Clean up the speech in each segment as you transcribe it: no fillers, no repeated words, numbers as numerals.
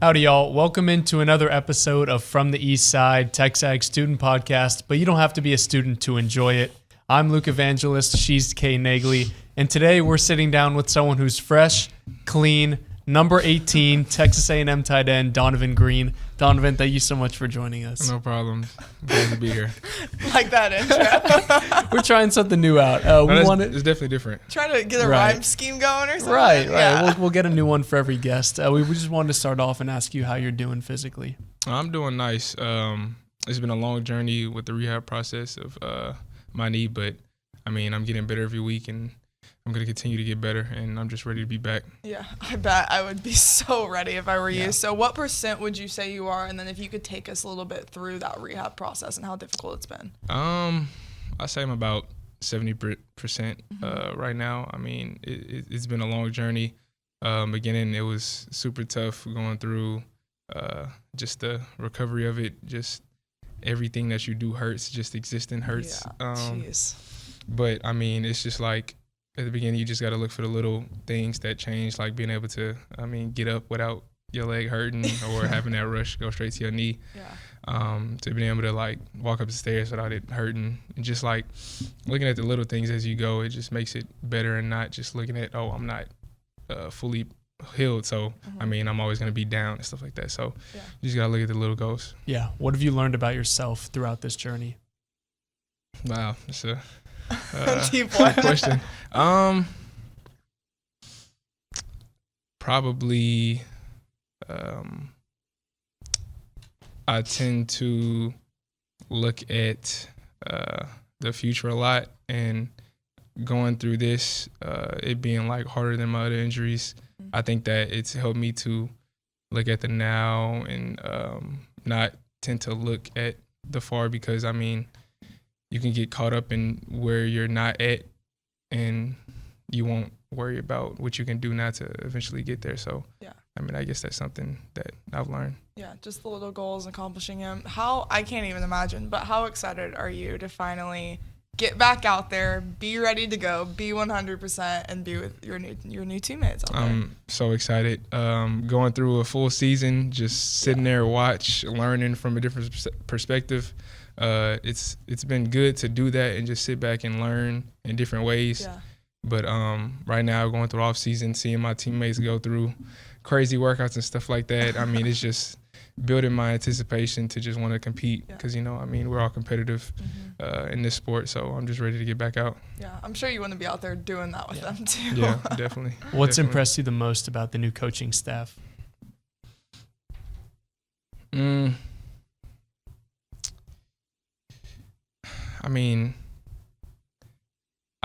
Howdy, y'all. Welcome into another episode of From the East Side, TexAgs student podcast, but you don't have to be a student to enjoy it. I'm Luke Evangelist, she's Kay Nagley, and today we're sitting down with someone who's fresh, clean, number 18, Texas A&M tight end, Donovan Green. Donovan, thank you so much for joining us. No problem. Glad to be here. Like that intro. We're trying something new out. It's definitely different. Trying to get a Right. rhyme scheme going or something. Right. Yeah. We'll get a new one for every guest. We just wanted to start off and ask you how you're doing physically. I'm doing nice. It's been a long journey with the rehab process of my knee, but I mean, I'm getting better every week, and I'm going to continue to get better, and I'm just ready to be back. Yeah, I bet I would be so ready if I were Yeah. you. So what % would you say you are? And then if you could take us a little bit through that rehab process and how difficult it's been. I say I'm about 70% right now. I mean, it's been a long journey. Beginning, it was super tough going through just the recovery of it. Just everything that you do hurts. Just existing hurts. Yeah, jeez. But, I mean, it's just like at the beginning, you just got to look for the little things that change, like being able to, get up without your leg hurting or having that rush go straight to your knee. Yeah. To being able to, like, walk up the stairs without it hurting. And just, like, looking at the little things as you go, it just makes it better and not just looking at, I'm not fully healed. So, I'm always going to be down and stuff like that. So, you just got to look at the little goals. Yeah. What have you learned about yourself throughout this journey? Wow. It's a Deep good one. question. Probably I tend to look at the future a lot, and going through this, it being like harder than my other injuries, I think that it's helped me to look at the now and not tend to look at the far, because you can get caught up in where you're not at, and you won't worry about what you can do now to eventually get there. So, I guess that's something that I've learned. Yeah, just the little goals, accomplishing them. I can't even imagine, but how excited are you to finally get back out there, be ready to go, be 100%, and be with your new teammates out there? I'm so excited. Going through a full season, just sitting there, learning from a different perspective. It's been good to do that and just sit back and learn in different ways. Yeah. But right now, going through off season, seeing my teammates go through crazy workouts and stuff like that, it's just building my anticipation to just want to compete, because we're all competitive in this sport. So I'm just ready to get back out. Yeah, I'm sure you want to be out there doing that with them too. Yeah, definitely. What's impressed you the most about the new coaching staff?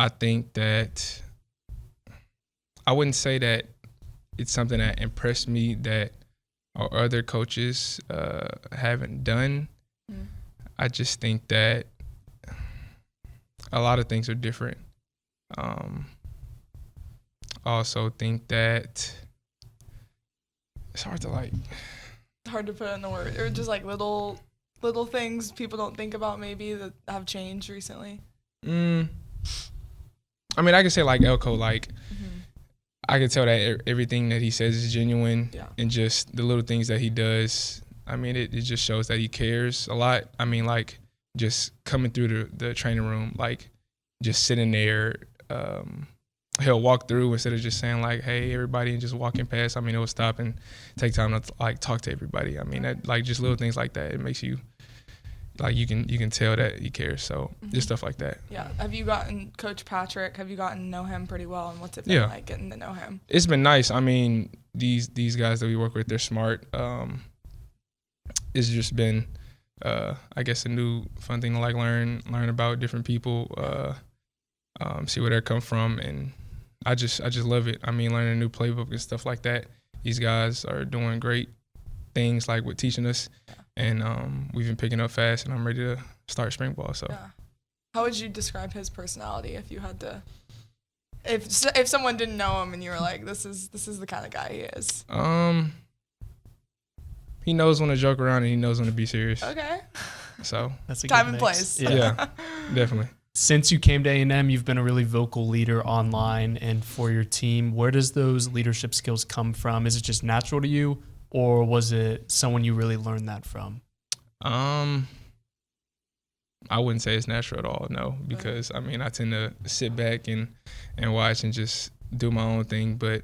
I think that I wouldn't say that it's something that impressed me that our other coaches haven't done. I just think that a lot of things are different. I also think that it's hard to put in the word, or just like little things people don't think about maybe that have changed recently. I can say like Elko, I can tell that everything that he says is genuine, and just the little things that he does. It just shows that he cares a lot. Just coming through the training room, just sitting there, he'll walk through instead of just saying like, "Hey, everybody," and just walking past. He'll stop and take time to talk to everybody. That just little things like that. It makes you you can tell that he cares. So just stuff like that. Yeah. Have you gotten Coach Patrick? Have you gotten to know him pretty well? And what's it been like getting to know him? It's been nice. These guys that we work with, they're smart. It's just been, I guess, a new fun thing to learn about different people, see where they come from, and I just love it. Learning a new playbook and stuff like that. These guys are doing great things with teaching us, and we've been picking up fast, and I'm ready to start spring ball. So, how would you describe his personality if you had to? If someone didn't know him and you were like, this is the kind of guy he is. He knows when to joke around and he knows when to be serious. Okay. So that's a time good and mix. place. Yeah, definitely. Since you came to A&M, you've been a really vocal leader online and for your team. Where does those leadership skills come from? Is it just natural to you, or was it someone you really learned that from? I wouldn't say it's natural at all, no, because I mean I tend to sit back and watch and just do my own thing, but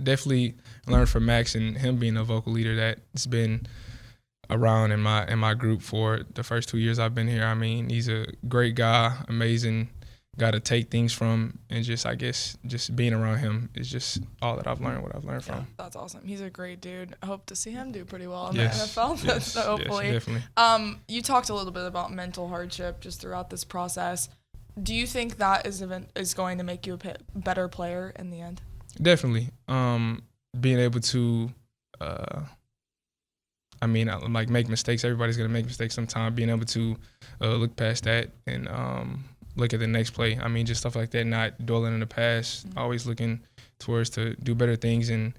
definitely learned from Max and him being a vocal leader that's been around in my group for the first 2 years I've been here. I mean, he's a great guy, amazing guy to take things from, and I guess being around him is just all that I've learned from. That's awesome. He's a great dude. I hope to see him do pretty well in Yes. the NFL. So hopefully. Yes, definitely. You talked a little bit about mental hardship just throughout this process. Do you think that is going to make you a better player in the end? Definitely. Being able to, make mistakes. Everybody's going to make mistakes sometime. Being able to look past that and look at the next play. I mean, just stuff like that, not dwelling in the past, always looking towards to do better things and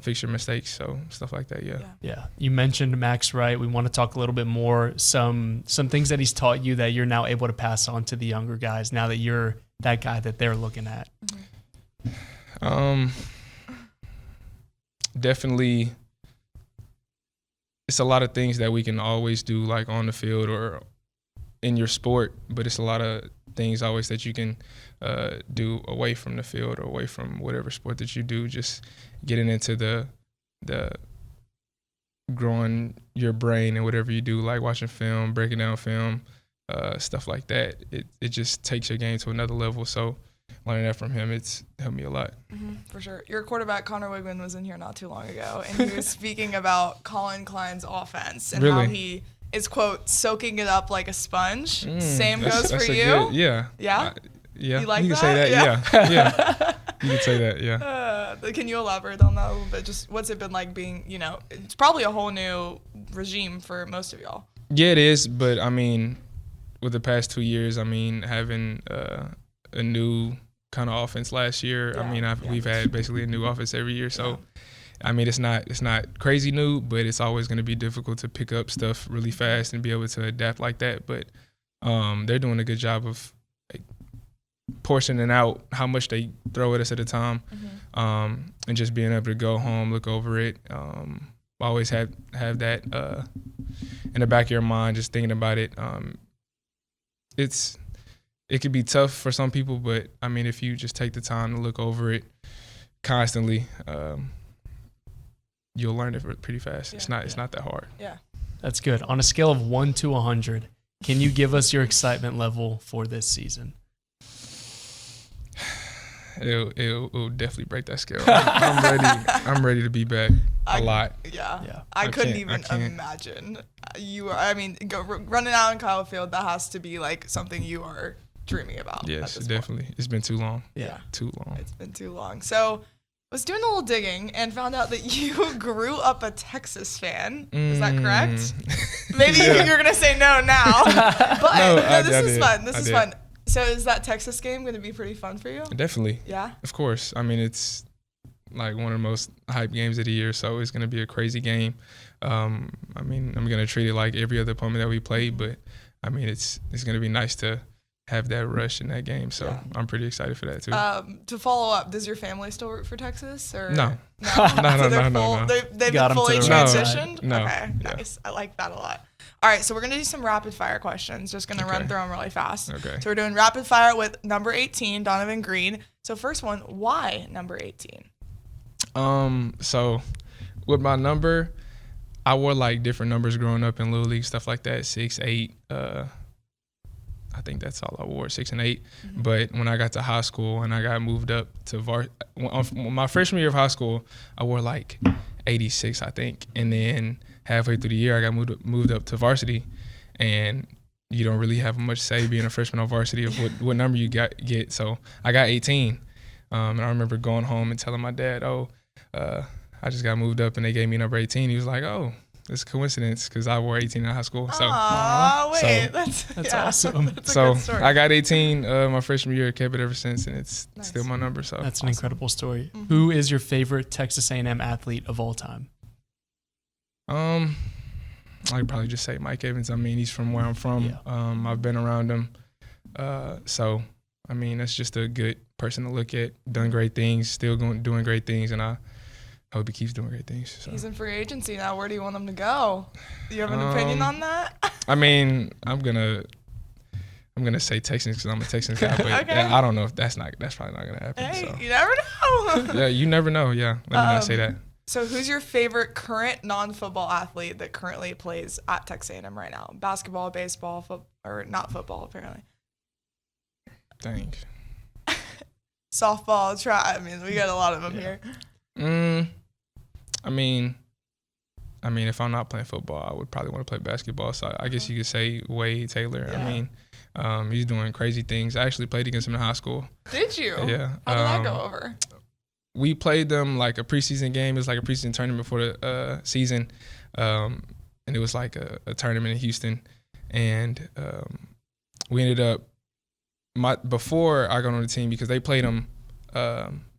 fix your mistakes. So stuff like that, Yeah. You mentioned Max Wright. We want to talk a little bit more, some things that he's taught you that you're now able to pass on to the younger guys now that you're that guy that they're looking at. Definitely, it's a lot of things that we can always do, like on the field or in your sport, but it's a lot of things always that you can do away from the field or away from whatever sport that you do. Just getting into the growing your brain and whatever you do, like watching film, breaking down film, stuff like that. It just takes your game to another level. So learning that from him, it's helped me a lot. For sure. Your quarterback, Connor Wigman, was in here not too long ago, and he was speaking about Colin Klein's offense and how he is, quote, soaking it up like a sponge. Same goes for you? Yeah. Yeah? Yeah. You like can that? say that, yeah. You can say that, yeah. Can you elaborate on that a little bit? Just what's it been like being, it's probably a whole new regime for most of y'all. Yeah, it is, but I mean, with the past 2 years, I mean, having a new kind of offense last year, we've had basically a new offense every year, so I mean, it's not crazy new, but it's always going to be difficult to pick up stuff really fast and be able to adapt like that. But they're doing a good job of portioning out how much they throw at us at a time, and just being able to go home, look over it. Always have that in the back of your mind, just thinking about it. It could be tough for some people, but I mean, if you just take the time to look over it constantly, you'll learn it pretty fast. It's not that hard. Yeah. That's good. On a scale of 1 to 100, can you give us your excitement level for this season? It'll definitely break that scale. I'm ready to be back a lot. Yeah. I couldn't even imagine. Running out in Kyle Field, that has to be like something you are dreaming about. Yes, definitely. It's been too long. Yeah. Too long. It's been too long. So I was doing a little digging and found out that you grew up a Texas fan. Is that correct? Maybe you're going to say no now. But this is fun. This is fun. So is that Texas game going to be pretty fun for you? Definitely. Yeah? Of course. I mean, it's like one of the most hyped games of the year, so it's going to be a crazy game. I'm going to treat it like every other opponent that we played, but I mean, it's going to be nice to have that rush in that game, so I'm pretty excited for that too. To follow up, does your family still root for Texas? Or No. No. They've been fully transitioned? No. Okay, nice. I like that a lot. All right, so we're going to do some rapid fire questions. Just going to run through them really fast. Okay. So we're doing rapid fire with number 18, Donovan Green. So first one, why number 18? So with my number, I wore like different numbers growing up in Little League, stuff like that, 6, 8, I think that's all I wore, 6 and 8. But when I got to high school and I got moved up to my freshman year of high school, I wore like 86, I think. And then halfway through the year, I got moved up to varsity, and you don't really have much say being a freshman on varsity of what number you get. So I got 18, and I remember going home and telling my dad, I just got moved up and they gave me number 18. He was like, oh, it's a coincidence because I wore 18 in high school. So, that's awesome. That's a good story. I got 18 my freshman year, kept it ever since, and it's still my number. So that's an incredible story. Who is your favorite Texas A&M athlete of all time? I'd probably just say Mike Evans. I mean, he's from where I'm from. I've been around him. So, I mean, that's just a good person to look at. Done great things, still doing great things, and I hope he keeps doing great things. So. He's in free agency now. Where do you want him to go? Do you have an opinion on that? I mean, I'm gonna say Texans because I'm a Texans guy, but Okay. I don't know if that's probably not gonna happen. Hey, So. you never know. Yeah, you never know. Yeah, let me not say that. So who's your favorite current non-football athlete that currently plays at Texas A&M right now? Basketball, baseball, or not football apparently. Dang. Softball, track. I mean, we got a lot of them here. I mean, if I'm not playing football, I would probably want to play basketball. So I guess you could say Wade Taylor. Yeah. I mean, he's doing crazy things. I actually played against him in high school. Did you? Yeah. How did that go over? We played them like a preseason game. It was like a preseason tournament before the season, and it was like a tournament in Houston. And we ended up before I got on the team because they played them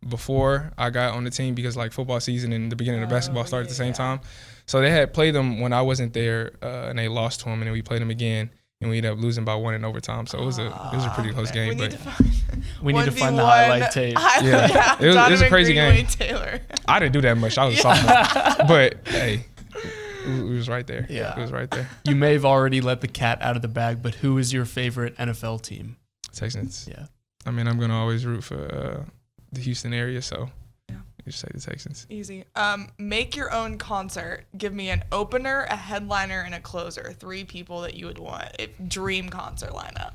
before I got on the team because like football season and the beginning of basketball started at the same time. So they had played them when I wasn't there, and they lost to them, and then we played them again. And we ended up losing by 1 in overtime, so it was a pretty close game. We need to find the highlight tape. Yeah, it was a crazy Green, game. Taylor. I didn't do that much. I was a sophomore, but hey, it was right there. Yeah, it was right there. You may have already let the cat out of the bag, but who is your favorite NFL team? Texans. Yeah, I mean, I'm gonna always root for the Houston area, so yeah, you just say the Texans. Easy. Make your own concert. Give me an opener, a headliner, and a closer. 3 people that you would want. Dream concert lineup.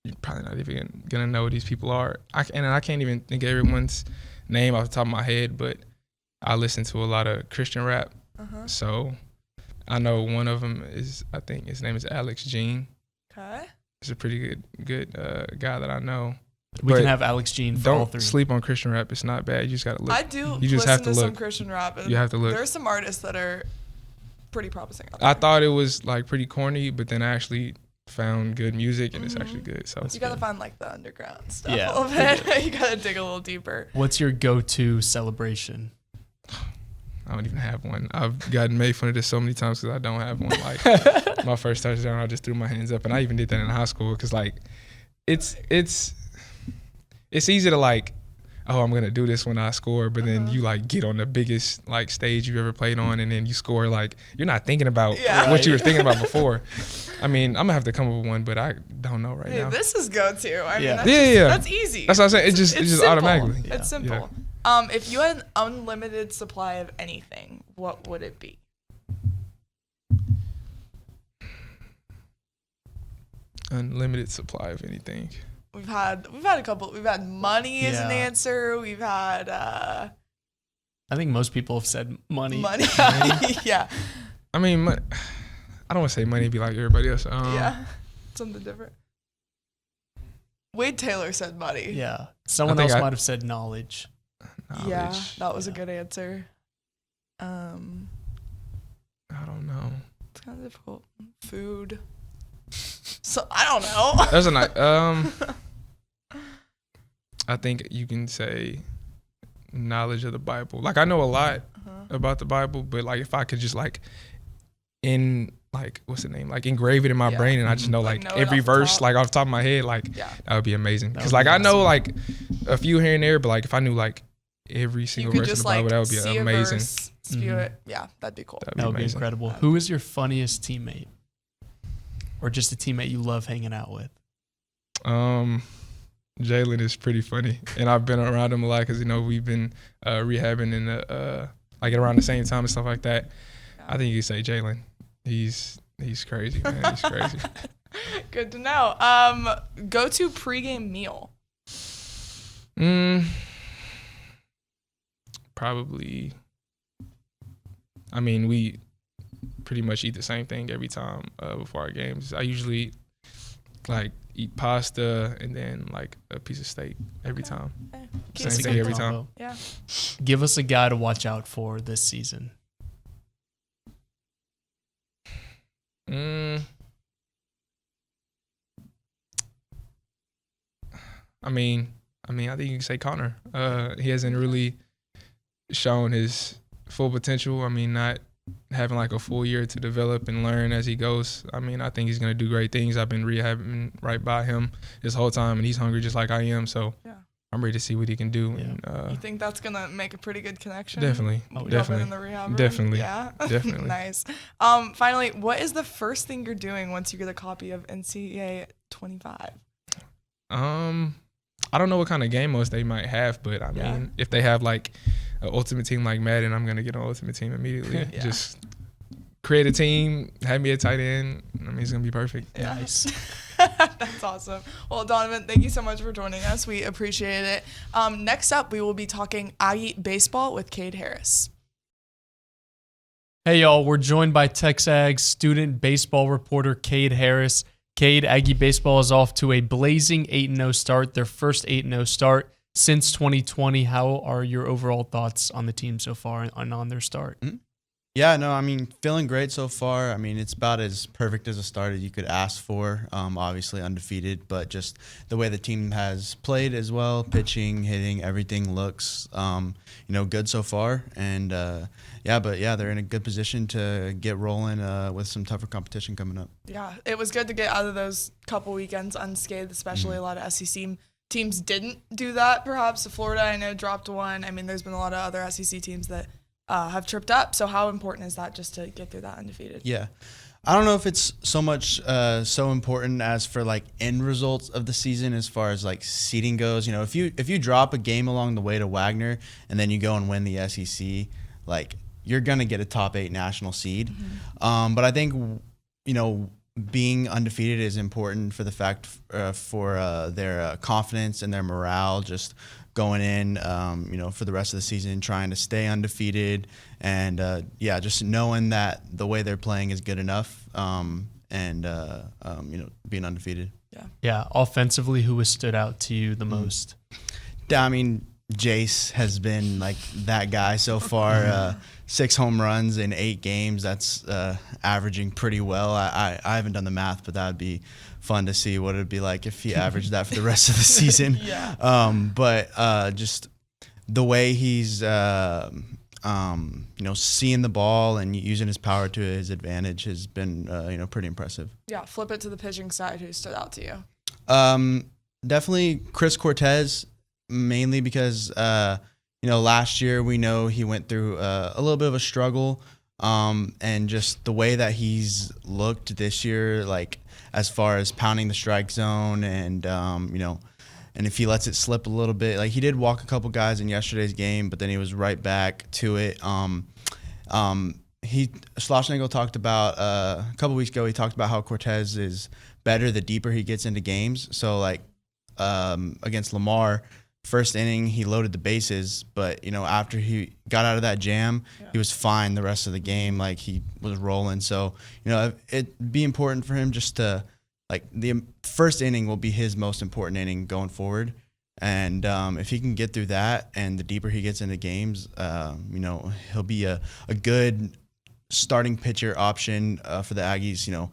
You're probably not even gonna know who these people are. I can't even think of everyone's name off the top of my head, but I listen to a lot of Christian rap, so I know one of them is. I think his name is Alex Jean. Okay. He's a pretty good guy that I know. We can have Alex Jean for all Don't 3. sleep on Christian rap. It's not bad. You just gotta look. I do. You just listen have to to some look. Christian rap. You have to look. There's some artists that are pretty promising. Out I there. thought it was like pretty corny, but then I actually found good music and it's actually good. So You gotta find like the underground stuff Yeah. a little bit. You gotta dig a little deeper. What's your go-to celebration? I don't even have one. I've gotten made fun of this so many times because I don't have one. Like my first touchdown, I just threw my hands up, and I even did that in high school because like it's easy to like, oh, I'm gonna do this when I score, but then you like get on the biggest like stage you've ever played on, and then you score. Like you're not thinking about what you were thinking about before. I mean, I'm gonna have to come up with one, but I don't know right now. This is go-to. I mean, Yeah. that's easy. That's what I'm saying. It's just simple. automatically. It's simple. Yeah. If you had an unlimited supply of anything, what would it be? Unlimited supply of anything. We've had a couple. We've had money as an Yeah. answer. We've had I think most people have said money. money. Yeah. I mean, I don't want to say money be like everybody else. Yeah. Something different. Wade Taylor said money. Yeah. Someone else might have said knowledge. Yeah, that was a good answer. I don't know. It's kind of difficult. Food. So I don't know. There's a nice. I think you can say knowledge of the Bible. Like I know a lot about the Bible, but like if I could just like what's the name? Like engrave it in my brain, and I just know like know it every off the verse top. like off the top of my head, like Yeah. that would be amazing. That Because would like be I know awesome. like a few here and there, but like if I knew like every You single could verse of just the Bible, like that would be see amazing. a verse, spew it. Yeah, that'd be cool. That'd That would be amazing. incredible. Who is your funniest teammate? Or just a teammate you love hanging out with? Jalen is pretty funny, and I've been around him a lot because we've been rehabbing and like around the same time and stuff like that. I think you could say Jalen. He's crazy, man. He's crazy. Good to know. Go to pregame meal. Probably. I mean, we pretty much eat the same thing every time before our games. I usually like eat pasta and then like a piece of steak every time. Keep Same it thing every simple. time. Yeah. Give us a guy to watch out for this season. I mean, I think you can say Connor. He hasn't really shown his full potential. I mean, not having like a full year to develop and learn as he goes. I mean, I think he's going to do great things. I've been rehabbing right by him this whole time, and he's hungry just like I am. So I'm ready to see what he can do. Yeah. And, you think that's gonna make a pretty good connection? Definitely. Jumping in the rehab room? Definitely. Yeah. Definitely. Nice. Finally, what is the first thing you're doing once you get a copy of NCAA 25? I don't know what kind of game modes they might have, but I mean, if they have like an ultimate team like Madden, I'm gonna get an ultimate team immediately. Just create a team, have me a tight end. I mean, it's gonna be perfect. Yeah. Nice. That's awesome. Well, Donovan, thank you so much for joining us. We appreciate it. Next up, we will be talking Aggie baseball with Cade Harris. Hey, y'all. We're joined by TexAgs student baseball reporter Cade Harris. Cade, Aggie baseball is off to a blazing 8-0 start, their first 8-0 start since 2020. How are your overall thoughts on the team so far and on their start? Mm-hmm. Yeah, no, I mean, feeling great so far. I mean, it's about as perfect as a start as you could ask for. Obviously undefeated, but just the way the team has played as well, pitching, hitting, everything looks, good so far. And they're in a good position to get rolling with some tougher competition coming up. Yeah, it was good to get out of those couple weekends unscathed, especially a lot of SEC teams didn't do that. Perhaps Florida, I know, dropped one. I mean, there's been a lot of other SEC teams that have tripped up. So how important is that just to get through that undefeated? Yeah. I don't know if it's so much so important as for like end results of the season as far as like seeding goes. You know, if you drop a game along the way to Wagner and then you go and win the SEC, like you're going to get a top 8 national seed. Mm-hmm. But I think, being undefeated is important for the fact for their confidence and their morale, just going in, for the rest of the season, trying to stay undefeated, and just knowing that the way they're playing is good enough, being undefeated. Yeah. Offensively, who has stood out to you the most? I mean, Jace has been like that guy so far. 6 home runs in 8 games. That's averaging pretty well. I haven't done the math, but that would be fun to see what it would be like if he averaged that for the rest of the season. Just the way he's seeing the ball and using his power to his advantage has been pretty impressive. Yeah, flip it to the pitching side. Who stood out to you? Definitely Chris Cortez, mainly because last year we know he went through a little bit of a struggle, and just the way that he's looked this year, like as far as pounding the strike zone and and if he lets it slip a little bit, like he did walk a couple guys in yesterday's game, but then he was right back to it. Schlossnagel talked about a couple weeks ago. He talked about how Cortez is better the deeper he gets into games. So like against Lamar, first inning he loaded the bases, but after he got out of that jam, he was fine the rest of the game. Like he was rolling. So it'd be important for him just to, like, the first inning will be his most important inning going forward. And if he can get through that, and the deeper he gets into games, he'll be a good starting pitcher option for the Aggies,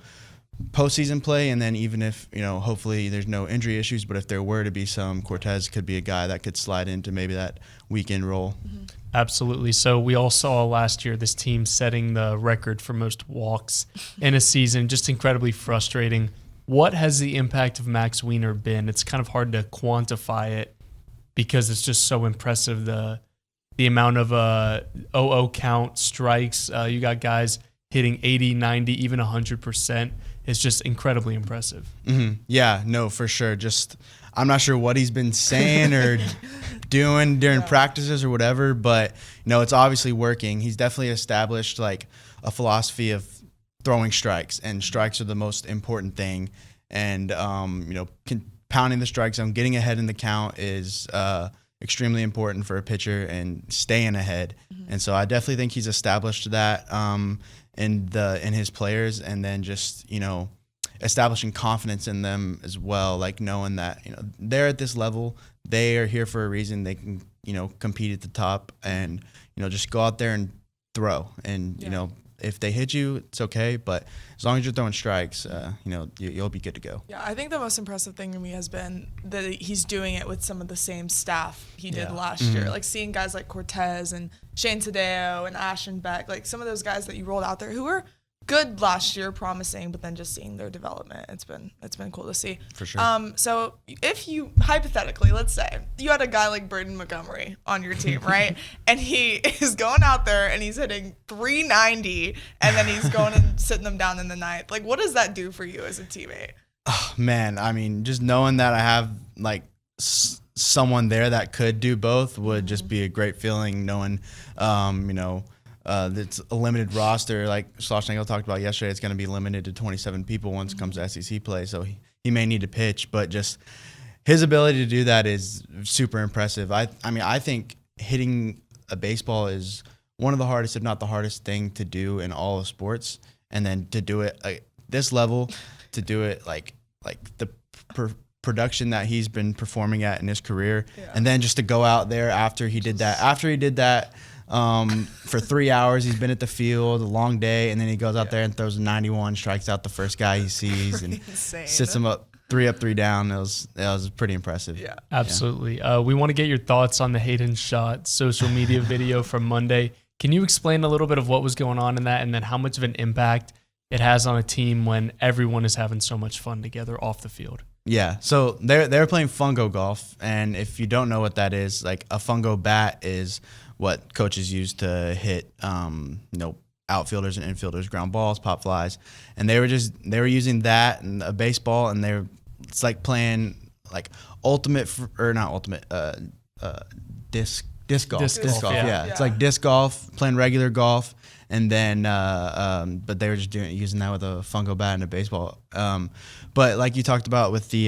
postseason play. And then even if, hopefully there's no injury issues, but if there were to be some, Cortez could be a guy that could slide into maybe that weekend role. Mm-hmm. Absolutely. So we all saw last year this team setting the record for most walks in a season, just incredibly frustrating. What has the impact of Max Wiener been? It's kind of hard to quantify it because it's just so impressive, the amount of 0-0 count strikes. You got guys hitting 80, 90, even 100%. It's just incredibly impressive. Mm-hmm. Yeah, no, for sure. Just I'm not sure what he's been saying or doing during practices or whatever, but it's obviously working. He's definitely established like a philosophy of throwing strikes, and strikes are the most important thing. And pounding the strike zone, getting ahead in the count is extremely important for a pitcher, and staying ahead. Mm-hmm. And so I definitely think he's established that in his players, and then just establishing confidence in them as well, like knowing that they're at this level, they are here for a reason, they can compete at the top, and just go out there and throw, and if they hit you, it's okay. But as long as you're throwing strikes, you'll be good to go. Yeah, I think the most impressive thing to me has been that he's doing it with some of the same staff he did last year. Like seeing guys like Cortez and Shane Tadeo and Ashton Beck, like some of those guys that you rolled out there who were good last year, promising, but then just seeing their development, it's been cool to see. For sure. So if you, hypothetically, let's say you had a guy like Braden Montgomery on your team, right? And he is going out there and he's hitting 390 and then he's going and sitting them down in the ninth. Like, what does that do for you as a teammate? Oh, man, I mean, just knowing that I have like someone there that could do both would just be a great feeling, knowing, it's a limited roster. Like Schlossnagel talked about yesterday, it's going to be limited to 27 people once it comes to SEC play. So he may need to pitch, but just his ability to do that is super impressive. I think hitting a baseball is one of the hardest, if not the hardest thing to do in all of sports. And then to do it at this level, to do it like the production that he's been performing at in his career. Yeah. And then just to go out there after he did that, for 3 hours, he's been at the field, a long day, and then he goes out there and throws a 91, strikes out the first guy he sees, and sits him up, 3 up, 3 down. It was pretty impressive. Yeah, absolutely. We want to get your thoughts on the Hayden Shot social media video from Monday. Can you explain a little bit of what was going on in that, and then how much of an impact it has on a team when everyone is having so much fun together off the field? Yeah, so they're playing fungo golf, and if you don't know what that is, like a fungo bat is what coaches use to hit, outfielders and infielders, ground balls, pop flies, and they were using that and a baseball, and it's like playing like disc golf. Disc golf. Yeah. It's like disc golf, playing regular golf, and then but they were just using that with a fungo bat and a baseball. But like you talked about with the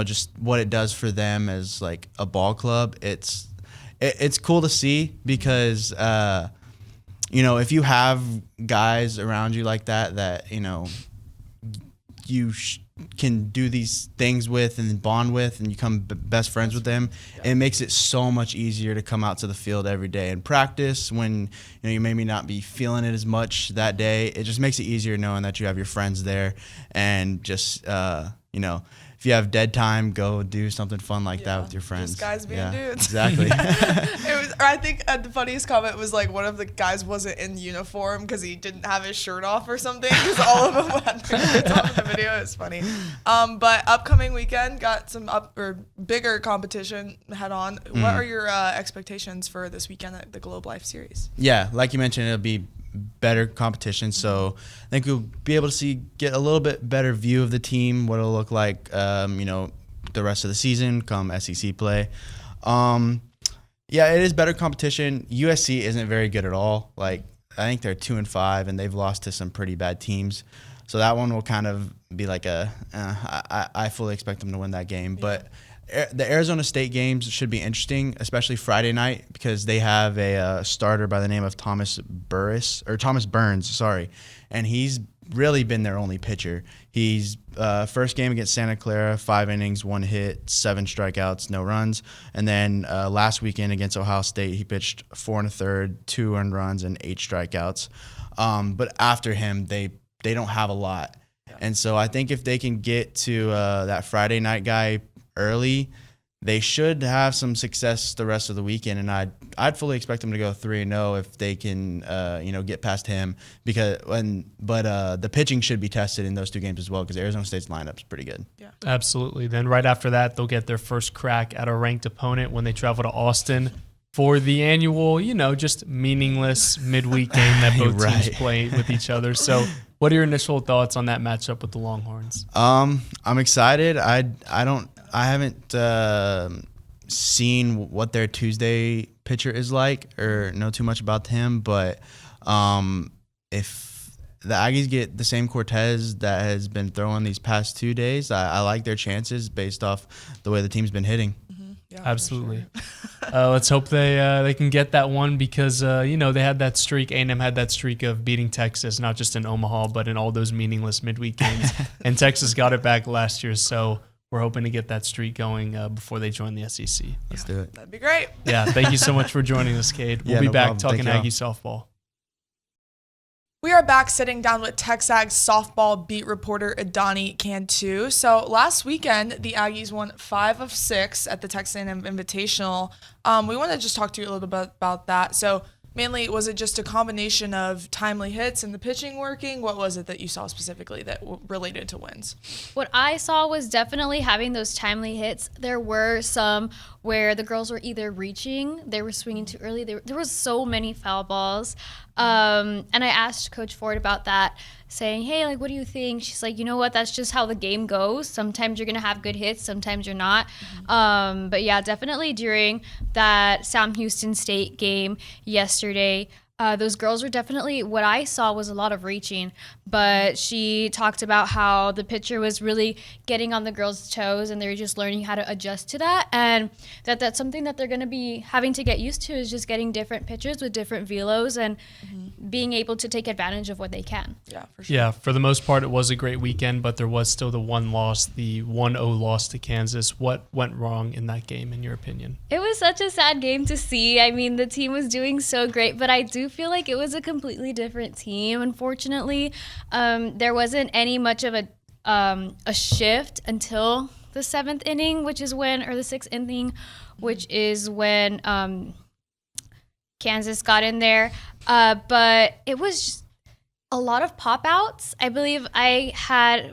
just what it does for them as like a ball club, it's cool to see because if you have guys around you like that you can do these things with and bond with and you become best friends with them, it makes it so much easier to come out to the field every day and practice when you maybe not be feeling it as much that day. It just makes it easier knowing that you have your friends there, and just if you have dead time, go do something fun like that with your friends. Just guys being dudes. Exactly. I think the funniest comment was like one of the guys wasn't in uniform because he didn't have his shirt off or something, because all of them had their shirts off in the video. It was funny. But upcoming weekend, got some bigger competition head on. What are your expectations for this weekend at the Globe Life Series? Yeah, like you mentioned, it'll be better competition, so I think we'll be able to get a little bit better view of the team, what it'll look like the rest of the season come SEC play. It is better competition. USC isn't very good at all. Like, I think they're 2-5 and they've lost to some pretty bad teams, so that one will kind of be like I fully expect them to win that game. But the Arizona State games should be interesting, especially Friday night, because they have a starter by the name of Thomas Burns, and he's really been their only pitcher. He's first game against Santa Clara, 5 innings, 1 hit, 7 strikeouts, no runs, and then last weekend against Ohio State, he pitched 4 1/3, 2 earned runs, and 8 strikeouts. But after him, they don't have a lot, and so I think if they can get to that Friday night guy early, they should have some success the rest of the weekend, and I'd fully expect them to go 3-0 if they can get past him, but the pitching should be tested in those 2 games as well, because Arizona State's lineup's pretty good. Yeah, absolutely. Then right after that, they'll get their first crack at a ranked opponent when they travel to Austin for the annual, just meaningless midweek game that both teams play with each other. So what are your initial thoughts on that matchup with the Longhorns? I'm excited. I haven't seen what their Tuesday pitcher is like or know too much about him, but if the Aggies get the same Cortez that has been throwing these past 2 days, I like their chances based off the way the team's been hitting. Yeah, absolutely. Sure. Let's hope they can get that one, because they had that streak. A&M had that streak of beating Texas, not just in Omaha, but in all those meaningless midweek games. And Texas got it back last year, so we're hoping to get that streak going before they join the SEC. Let's do it. That'd be great. Yeah, thank you so much for joining us, Cade. We'll be back talking Aggie softball. We are back sitting down with TexAgs softball beat reporter Idani Cantu. So last weekend, the Aggies won 5 of 6 at the Texas A&M Invitational. We want to just talk to you a little bit about that. So mainly, was it just a combination of timely hits and the pitching working? What was it that you saw specifically that related to wins? What I saw was definitely having those timely hits. There were some where the girls were either reaching, they were swinging too early. There was so many foul balls. And I asked Coach Ford about that, saying, hey, like, what do you think? She's like, you know what? That's just how the game goes. Sometimes you're going to have good hits. Sometimes you're not. But yeah, definitely during that Sam Houston State game yesterday, those girls were definitely, what I saw was a lot of reaching, but she talked about how the pitcher was really getting on the girls' toes and they were just learning how to adjust to that, and that's something that they're going to be having to get used to, is just getting different pitchers with different velos and being able to take advantage of what they can. Yeah, for sure. Yeah, for the most part, it was a great weekend, but there was still the one loss, the 1-0 loss to Kansas. What went wrong in that game, in your opinion? It was such a sad game to see. I mean, the team was doing so great, but I do feel like it was a completely different team, unfortunately. There wasn't any much of a shift until the 7th inning, which is when, or the 6th inning, which is when Kansas got in there. But it was a lot of pop outs. I believe I had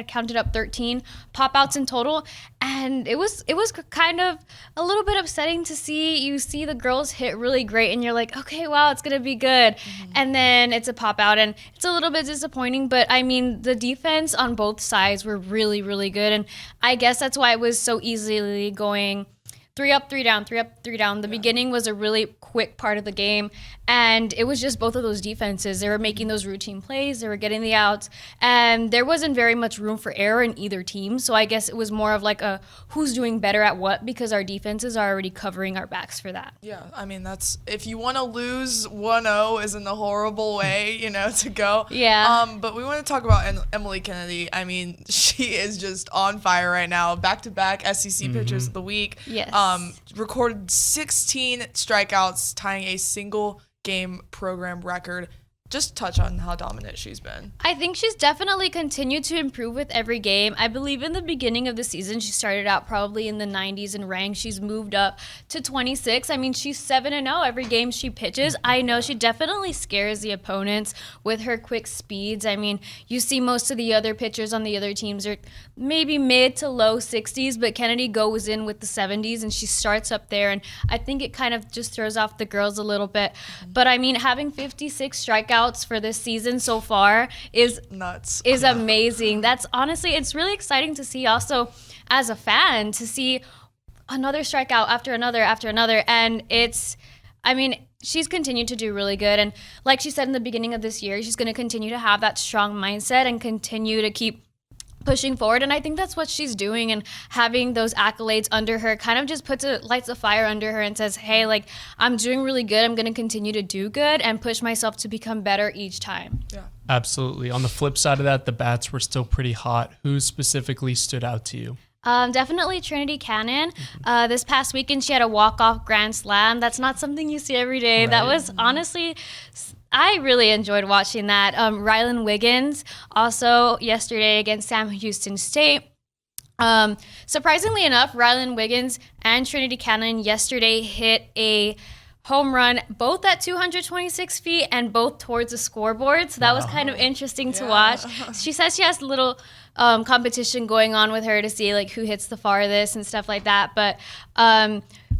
counted up 13 pop outs in total, and it was kind of a little bit upsetting to see. You see the girls hit really great and you're like, okay, wow, it's gonna be good, and then it's a pop out and it's a little bit disappointing. But I mean, the defense on both sides were really, really good, and I guess that's why it was so easily going 3 up, 3 down, 3 up, 3 down. The beginning was a really quick part of the game, and it was just both of those defenses. They were making those routine plays, they were getting the outs, and there wasn't very much room for error in either team. So I guess it was more of like a who's doing better at what, because our defenses are already covering our backs for that. Yeah, I mean, that's, if you want to lose 1-0 isn't a horrible way, to go. Yeah. But we want to talk about Emily Kennedy. I mean, she is just on fire right now. Back-to-back SEC pitchers of the week. Yes. Recorded 16 strikeouts, tying a single game program record. Just touch on how dominant she's been. I think she's definitely continued to improve with every game. I believe in the beginning of the season, she started out probably in the 90s in rank. She's moved up to 26. I mean, she's 7-0 every game she pitches. I know she definitely scares the opponents with her quick speeds. I mean, you see most of the other pitchers on the other teams are maybe mid to low 60s, but Kennedy goes in with the 70s and she starts up there. And I think it kind of just throws off the girls a little bit. But I mean, having 56 strikeouts for this season so far is nuts. Is amazing. That's honestly, it's really exciting to see also as a fan, to see another strikeout after another. And she's continued to do really good. And like she said in the beginning of this year, she's going to continue to have that strong mindset and continue to keep pushing forward, and I think that's what she's doing, and having those accolades under her kind of just lights a fire under her and says, hey, like, I'm doing really good, I'm going to continue to do good and push myself to become better each time. Yeah, Absolutely. On the flip side of that, the bats were still pretty hot. Who specifically stood out to you? Definitely Trinity Cannon. This past weekend, she had a walk-off grand slam. That's not something you see every day. Right. That was honestly, I really enjoyed watching that. Rylan Wiggins, also yesterday against Sam Houston State. Surprisingly enough, Rylan Wiggins and Trinity Cannon yesterday hit a home run, both at 226 feet and both towards the scoreboard. So that was kind of interesting to watch. She says she has a little competition going on with her to see like who hits the farthest and stuff like that. But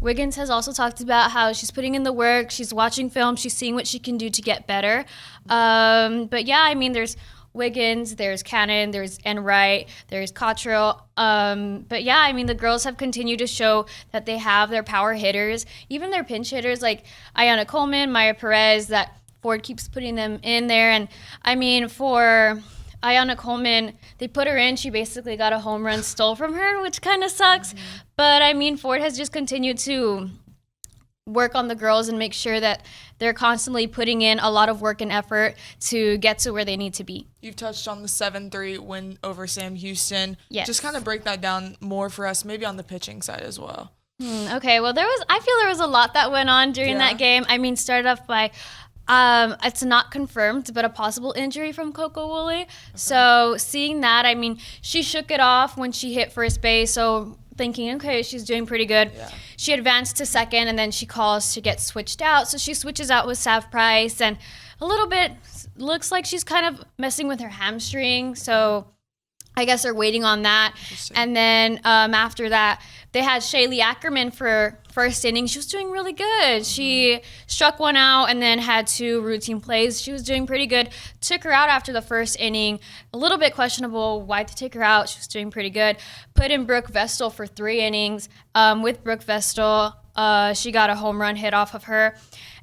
Wiggins has also talked about how she's putting in the work, she's watching film, she's seeing what she can do to get better. But yeah, I mean, there's Wiggins, there's Cannon, there's Enright, there's Cottrell. But yeah, I mean, the girls have continued to show that they have their power hitters, even their pinch hitters like Ayanna Coleman, Maya Perez, that Ford keeps putting them in there. And I mean, for Ayanna Coleman, they put her in, she basically got a home run stole from her, which kind of sucks. But I mean, Ford has just continued to work on the girls and make sure that they're constantly putting in a lot of work and effort to get to where they need to be. You've touched on the 7-3 win over Sam Houston. Yes. Just kind of break that down more for us, maybe on the pitching side as well. Okay, well, I feel there was a lot that went on during that game. I mean, started off by It's not confirmed, but a possible injury from Coco Woolley. Okay. So seeing that, I mean, she shook it off when she hit first base. So thinking, okay, she's doing pretty good. Yeah. She advanced to second, and then she calls to get switched out. So she switches out with Sav Price, and a little bit looks like she's kind of messing with her hamstring. So I guess they're waiting on that. And then after that, they had Shaylee Ackerman for first inning. She was doing really good. She struck one out and then had 2 routine plays. She was doing pretty good. Took her out after the first inning. A little bit questionable why to take her out. She was doing pretty good. Put in Brooke Vestal for 3 innings. With Brooke Vestal, she got a home run hit off of her.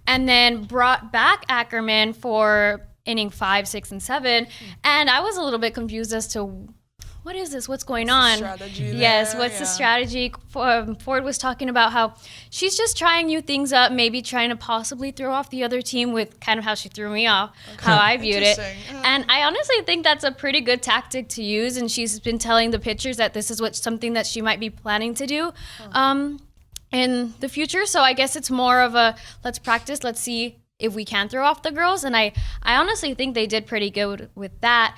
And then brought back Ackerman for inning 5, 6, and 7. And I was a little bit confused as to what is this? What's going on? Yes, what's the strategy? Ford was talking about how she's just trying new things up, maybe trying to possibly throw off the other team with kind of how she threw me off, how I viewed it. And I honestly think that's a pretty good tactic to use, and she's been telling the pitchers that this is something that she might be planning to do in the future. So I guess it's more of a let's practice, let's see if we can throw off the girls, and I honestly think they did pretty good with that.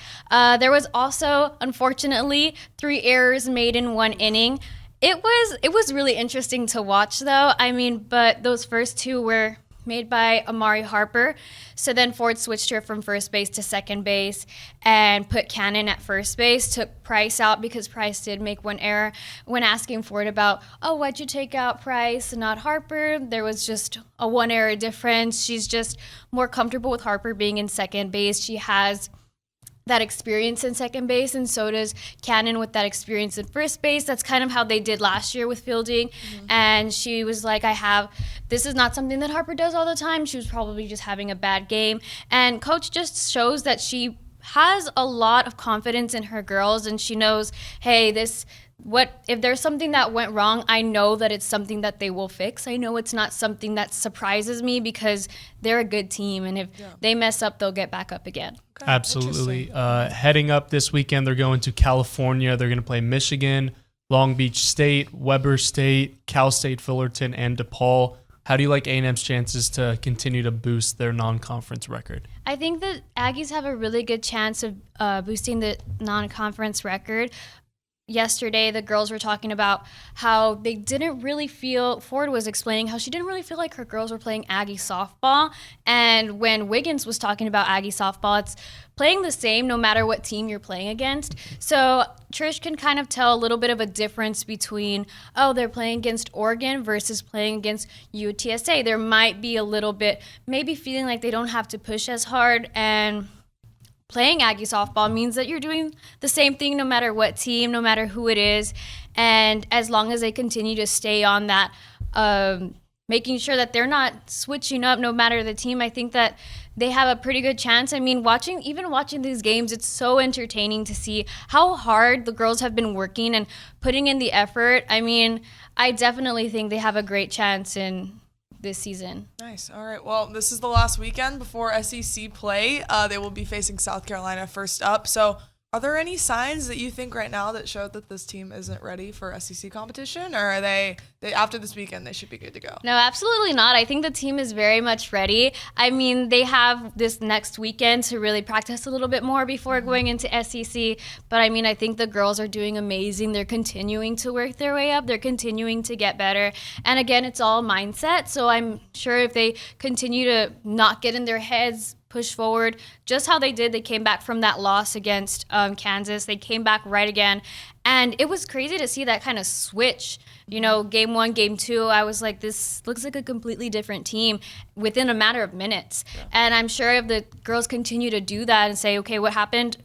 There was also, unfortunately, 3 errors made in 1 inning. It was really interesting to watch, though. I mean, but those first 2 were made by Amari Harper. So then Ford switched her from first base to second base and put Cannon at first base, took Price out because Price did make 1 error. When asking Ford about, why'd you take out Price and not Harper? There was just a 1 error difference. She's just more comfortable with Harper being in second base. She has that experience in second base, and so does Cannon with that experience in first base. That's kind of how they did last year with fielding. And she was like, this is not something that Harper does all the time. She was probably just having a bad game. And coach just shows that she has a lot of confidence in her girls, and she knows, hey, if there's something that went wrong, I know that it's something that they will fix. I know it's not something that surprises me because they're a good team, and if they mess up, they'll get back up again. Okay, absolutely. Heading up this weekend, they're going to California. They're going to play Michigan, Long Beach State, Weber State, Cal State Fullerton, and DePaul. How do you like A&M's chances to continue to boost their non-conference record? I think that Aggies have a really good chance of boosting the non-conference record. Yesterday, the girls were talking about how they didn't really feel, Ford was explaining how she didn't really feel like her girls were playing Aggie softball. And when Wiggins was talking about Aggie softball, it's playing the same no matter what team you're playing against. So Trish can kind of tell a little bit of a difference between, they're playing against Oregon versus playing against UTSA. There might be a little bit, maybe feeling like they don't have to push as hard, and playing Aggie softball means that you're doing the same thing no matter what team, no matter who it is. And as long as they continue to stay on that, making sure that they're not switching up no matter the team, I think that they have a pretty good chance. I mean, watching these games, it's so entertaining to see how hard the girls have been working and putting in the effort. I mean, I definitely think they have a great chance in this season. Nice. All right. Well, this is the last weekend before SEC play. They will be facing South Carolina first up. So are there any signs that you think right now that show that this team isn't ready for SEC competition, or are they after this weekend they should be good to go? No, absolutely not. I think the team is very much ready. I mean, they have this next weekend to really practice a little bit more before going into SEC. But I mean, I think the girls are doing amazing. They're continuing to work their way up. They're continuing to get better. And again, it's all mindset. So I'm sure if they continue to not get in their heads, push forward, just how they did. They came back from that loss against Kansas. They came back right again. And it was crazy to see that kind of switch. You know, game 1, game 2, I was like, this looks like a completely different team within a matter of minutes. Yeah. And I'm sure if the girls continue to do that and say, okay, what happened,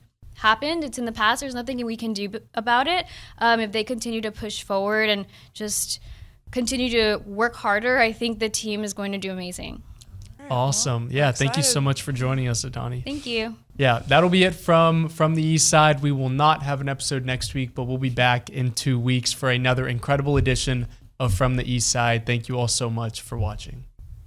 it's in the past. There's nothing we can do about it. If they continue to push forward and just continue to work harder, I think the team is going to do amazing. Awesome. Yeah, thank you so much for joining us, Idani. Thank you. Yeah, that'll be it from the East Side. We will not have an episode next week, but we'll be back in 2 weeks for another incredible edition of From the East Side. Thank you all so much for watching.